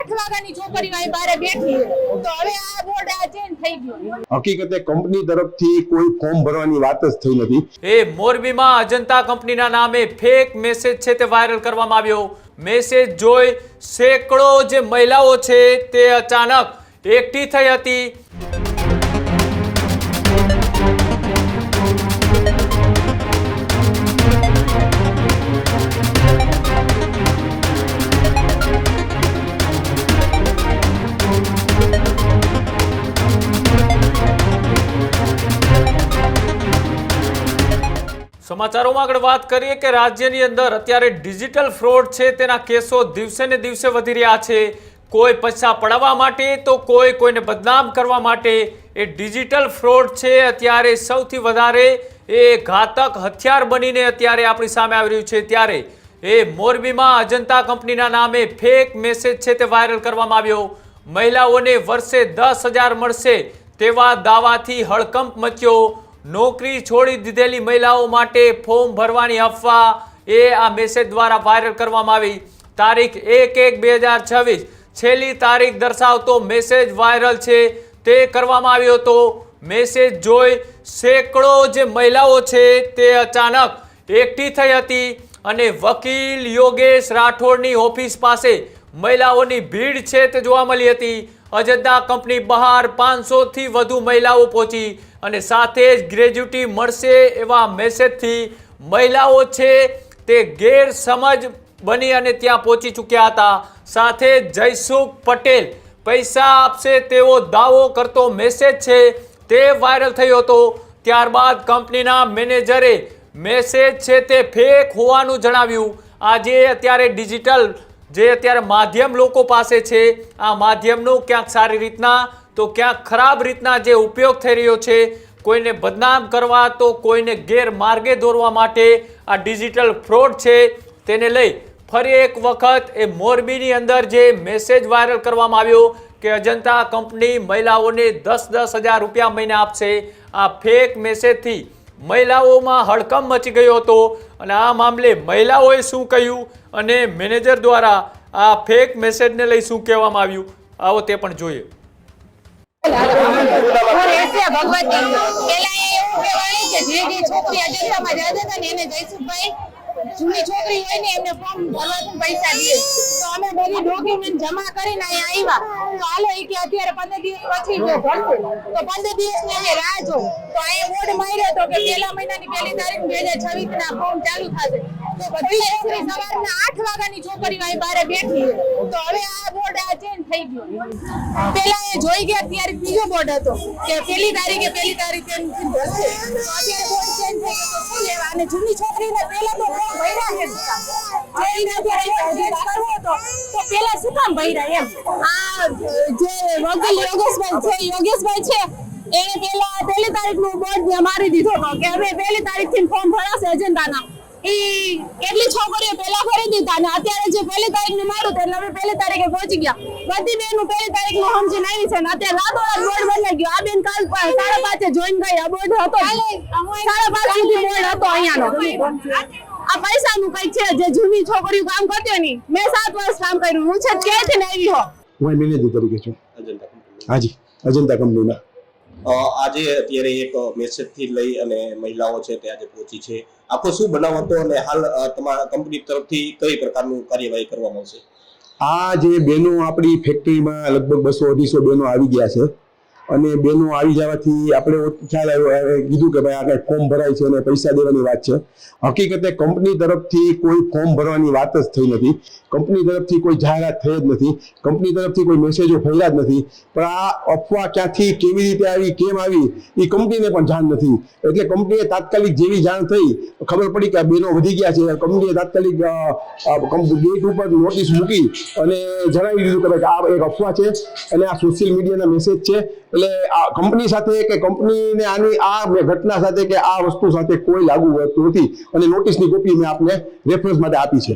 8 વાગ્યાની છોકરીઓ અહીં બારે બેઠી છે તો હવે આ બોર્ડ આ ચેન્જ થઈ ગયું। હકીકતે કંપની તરફથી કોઈ ફોર્મ ભરવાની વાત જ થઈ નથી। એ મોરબીમાં અજંતા કંપનીના નામે ફેક મેસેજ છે તે વાયરલ કરવામાં આવ્યો। મેસેજ જોઈ સેંકડો જે મહિલાઓ છે તે અચાનક એકઠી થઈ હતી। સમાચારોમાં આગળ વાત કરીએ કે રાજ્યની અંદર અત્યારે ડિજિટલ ફ્રોડ છે તેના કેસો દિવસે ને દિવસે વધી રહ્યા છે। કોઈ પૈસા પડાવવા માટે તો કોઈને બદનામ કરવા માટે એ ડિજિટલ ફ્રોડ છે અત્યારે સૌથી વધારે એ ઘાતક હથિયાર બનીને અત્યારે આપણી સામે આવી રહ્યું છે। ત્યારે એ મોરબીમાં અજંતા કંપનીના નામે ફેક મેસેજ છે તે વાયરલ કરવામાં આવ્યો। મહિલાઓને વર્ષે 10,000 મળશે તેવા દાવાથી હડકંપ મચ્યો। નોકરી છોડી દીધેલી મહિલાઓ માટે ફોર્મ ભરવાની અફવા એ આ મેસેજ દ્વારા વાયરલ કરવામાં આવી। તારીખ 1/1/2026 છેલ્લી તારીખ દર્શાવતો મેસેજ વાયરલ છે તે કરવામાં આવ્યો હતો। મેસેજ જોઈ સેંકડો જે મહિલાઓ છે તે અચાનક એકઠી થઈ હતી અને વકીલ યોગેશ રાઠોડની ઓફિસ પાસે મહિલાઓની ભીડ છે તે જોવા મળી હતી। અજંતા કંપની બહાર 500થી વધુ મહિલાઓ પહોંચી અને સાથે જ ગ્રેજ્યુટી મળશે એવા મેસેજથી મહિલાઓ છે તે ગેરસમજ બની અને ત્યાં પહોંચી ચૂક્યા હતા। સાથે જયસુખ પટેલ પૈસા આપશે તેવો દાવો કરતો મેસેજ છે તે વાયરલ થયો હતો। ત્યારબાદ કંપનીના મેનેજરે મેસેજ છે તે ફેક હોવાનું જણાવ્યું। આજે અત્યારે ડિજિટલ જે અત્યારે માધ્યમ લોકો પાસે છે આ માધ્યમનો ક્યાંક સારી રીતના તો ક્યાંક ખરાબ રીતના જે ઉપયોગ થઈ રહ્યો છે કોઈને બદનામ કરવા તો કોઈને ગેરમાર્ગે દોરવા માટે આ ડિજિટલ ફ્રોડ છે તેને લઈ ફરી એક વખત એ મોરબીની અંદર જે મેસેજ વાયરલ કરવામાં આવ્યો કે અજંતા કંપની મહિલાઓને 10,000 રૂપિયા મહિને આપશે। આ ફેક મેસેજથી મહિલાઓમાં હડકંપ મચી ગયો હતો અને આ મામલે મહિલાઓએ શું કહ્યું અને મેનેજર દ્વારા આ ફેક મેસેજને લઈ શું કહેવામાં આવ્યું આવો તે પણ જોઈએ। જૂની છોકરી હોય ને એમને ફોર્મ ભરવા પૈસા દે તો અમે બધી ડોક્યુમેન્ટ જમા કરીને અહીંયા આવ્યા તો હાલો કે અત્યારે 15 દિવસ પછી ભરશે તો 15 દિવસની અમે રાહ જો તો અહીંયા બોર્ડ માર્યો તો કે પહેલા મહિનાની પહેલી તારીખ 2026 ના ફોર્મ ચાલુ થશે તો બધી છોકરી સવારના 8 વાગ્યાની છોકરીઓ અહીં બારે બેઠી છે તો હવે આ બોર્ડ આ ચેન્જ થઈ ગયું। પહેલા એ જોઈ ગયા ત્યારે બીજો બોર્ડ હતો કે પહેલી તારીખે ભરશે તો અત્યારે બોર્ડ ચેન્જ થઈ ગયો તો શું લેવા અને જૂની છોકરીને પહેલા તો ભર્યા છે તો પેલા શું કામ ભર્યા એમ આ જે વકીલ યોગેશભાઈ છે એને પેલા પહેલી તારીખનું બોર્ડ મારી દીધો હતો કે હવે પહેલી તારીખથી ફોર્મ ભરાશે અજંતાના ઈ કેટલી છોકરીઓ પેલા ભરી દીધા અને અત્યારે જે પહેલી તારીખનું માર્યું તો એટલે હવે પહેલી તારીખે પહોંચી ગયા બધી બેનું પહેલી તારીખનું સમજીને આવી છે ને અત્યારે રાતોરાત બોર્ડ બદલાઈ ગયો। આ બેન કાલ 5:30 જોઈન ગઈ આ બોર્ડ હતો 5:30 સુધી બોર્ડ હતો અહીંયાનો। આ પૈસાનું કઈ છે જે જૂની છોકરીઓ કામ કરતી હોય નહીં મેં 7 વર્ષ કામ કર્યું હું છે ક્યાંથી આવી હો હું મેનેજર તરીકે છું અજંતા કંપની। હાજી અજંતા કંપનીના આજે અત્યારે એક મેસેજ થી લઈ અને મહિલાઓ છે તે આજે પહોંચી છે આખો શું બનાવ હતો અને હાલ તમારા કંપની તરફથી કઈ પ્રકારનું કાર્યવાહી કરવામાં આવશે? આ જે બેનો આપણી ફેક્ટરીમાં લગભગ 200-250 બેનો આવી ગયા છે અને બેનો આવી જવાથી આપણે ખ્યાલ આવ્યો કીધું કે ભાઈ આ કંઈ ફોર્મ ભરાય છે અને પૈસા દેવાની વાત છે। હકીકતે કંપની તરફથી કોઈ ફોર્મ ભરવાની વાત જ થઈ નથી। કંપની તરફથી કોઈ જાહેરાત થઈ જ નથી। કંપની તરફથી કોઈ મેસેજો ફર્યા જ નથી। પણ આ અફવા ક્યાંથી કેવી રીતે આવી કેમ આવી એ કંપનીને પણ જાણ નથી। એટલે કંપનીએ તાત્કાલિક જેવી જાણ થઈ ખબર પડી કે આ બેનો વધી ગયા છે કંપનીએ તાત્કાલિક ગેટ ઉપર નોટિસ મૂકી અને જણાવી દીધું કે ભાઈ આ એક અફવા છે અને આ સોશિયલ મીડિયાના મેસેજ છે। એટલે આ કંપની સાથે કે કંપનીને આની આ ઘટના સાથે કે આ વસ્તુ સાથે કોઈ લાગુ હોતું નથી અને નોટિસની કોપી મેં આપને રેફરન્સ માટે આપી છે।